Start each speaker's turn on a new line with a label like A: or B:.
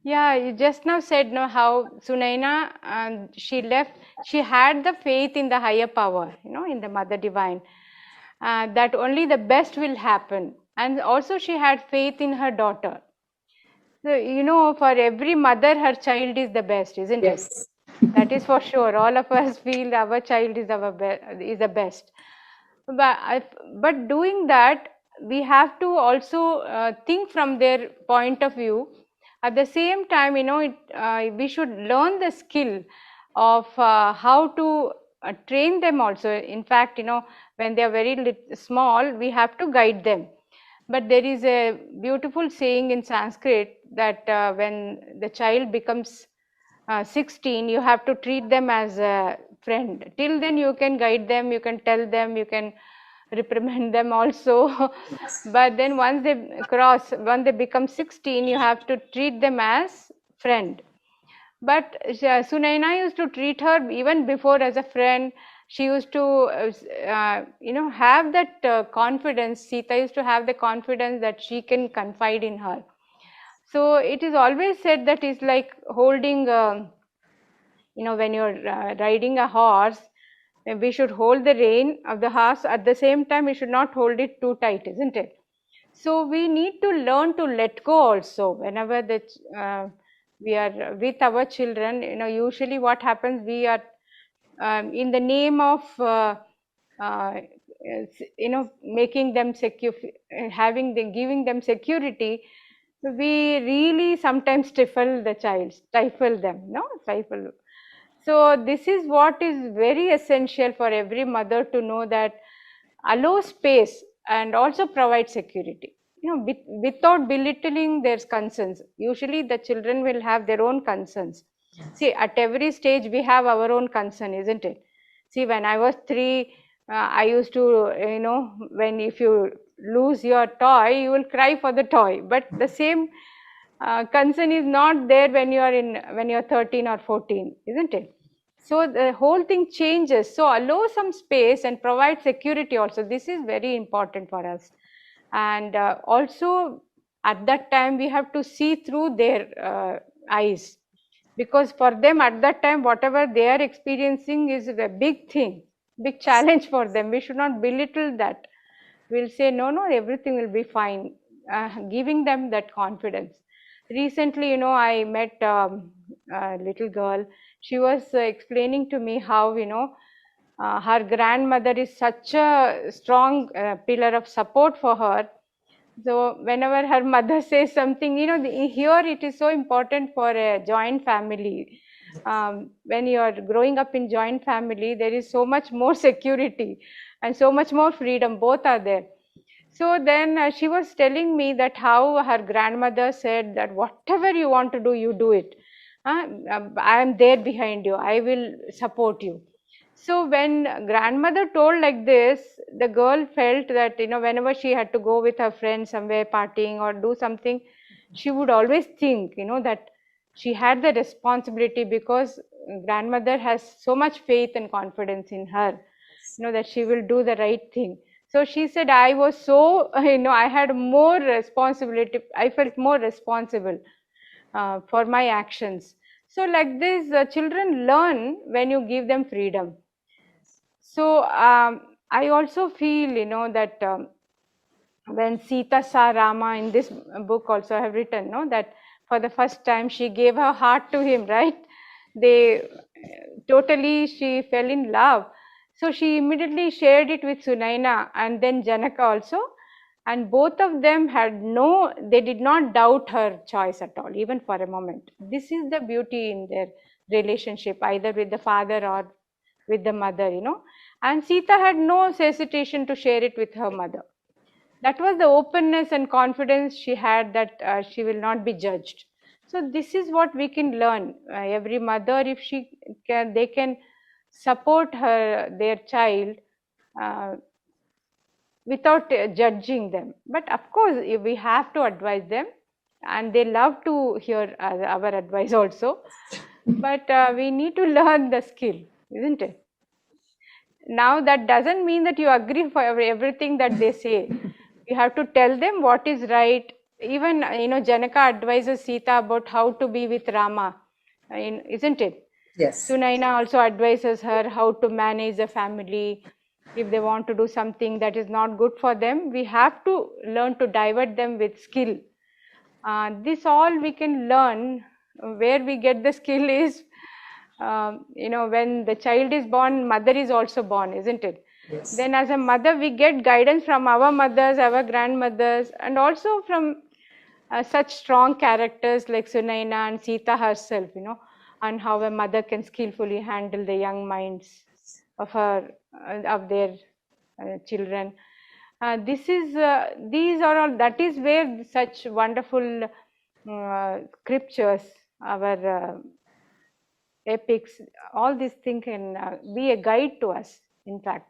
A: Yeah, you just now said no how Sunaina she left. She had the faith in the higher power, in the Mother Divine, that only the best will happen, and also she had faith in her daughter. So for every mother, her child is the best, isn't it?
B: Yes.
A: That is for sure. All of us feel our child is is the best. But doing that, we have to also think from their point of view. At the same time, we should learn the skill of how to train them also. In fact, when they are very small, we have to guide them. But there is a beautiful saying in Sanskrit that when the child becomes 16, you have to treat them as a friend. Till then, you can guide them, you can tell them, you can reprimand them also. But then once they become 16, you have to treat them as friend. But Sunaina used to treat her even before as a friend. She used to, have that confidence. Sita used to have the confidence that she can confide in her. So it is always said that it's like holding, when you're riding a horse, we should hold the rein of the horse. At the same time, we should not hold it too tight, isn't it? So we need to learn to let go also whenever we are with our children. Usually what happens, we are in the name of uh, making them secure, giving them security. We really sometimes stifle them, no, stifle. So this is what is very essential for every mother to know, that allow space and also provide security. Without belittling their concerns. Usually the children will have their own concerns. See, at every stage we have our own concern, isn't it? See, when I was 3, I used to, when if you lose your toy, you will cry for the toy. But the same concern is not there when you're 13 or 14, isn't it? So the whole thing changes. So allow some space and provide security also. This is very important for us. And also at that time we have to see through their eyes, because for them at that time whatever they are experiencing is a big thing, big challenge for them. We should not belittle that. We'll say no, no, everything will be fine, giving them that confidence. Recently, I met a little girl. She was explaining to me how, her grandmother is such a strong pillar of support for her. So whenever her mother says something, here it is so important for a joint family. When you are growing up in joint family, there is so much more security and so much more freedom. Both are there. So then she was telling me that how her grandmother said that whatever you want to do, you do it. I am there behind you. I will support you. So when grandmother told like this, the girl felt that, whenever she had to go with her friends somewhere partying or do something, she would always think, that she had the responsibility, because grandmother has so much faith and confidence in her, that she will do the right thing. So she said, I was so, I had more responsibility. I felt more responsible for my actions. So like this, children learn when you give them freedom. So I also feel, that when Sita saw Rama, in this book also I have written, no, that for the first time she gave her heart to him, right? They totally, she fell in love. So she immediately shared it with Sunaina and then Janaka also. And both of them they did not doubt her choice at all, even for a moment. This is the beauty in their relationship, either with the father or with the mother, And Sita had no hesitation to share it with her mother. That was the openness and confidence she had, that she will not be judged. So this is what we can learn. Every mother, if they can support their child uh, without judging them. But of course, we have to advise them, and they love to hear our advice also. But we need to learn the skill, isn't it? Now that doesn't mean that you agree for everything that they say. You have to tell them what is right, even Janaka advises Sita about how to be with Rama, isn't it?
B: Yes.
A: Sunayana also advises her how to manage the family. If they want to do something that is not good for them, we have to learn to divert them with skill. This all we can learn. Where we get the skill is, when the child is born, mother is also born, isn't it?
B: Yes.
A: Then as a mother, we get guidance from our mothers, our grandmothers, and also from such strong characters like Sunayana and Sita herself, and how a mother can skillfully handle the young minds of their children. These are all. That is where such wonderful scriptures, our epics, all these things can be a guide to us, in fact.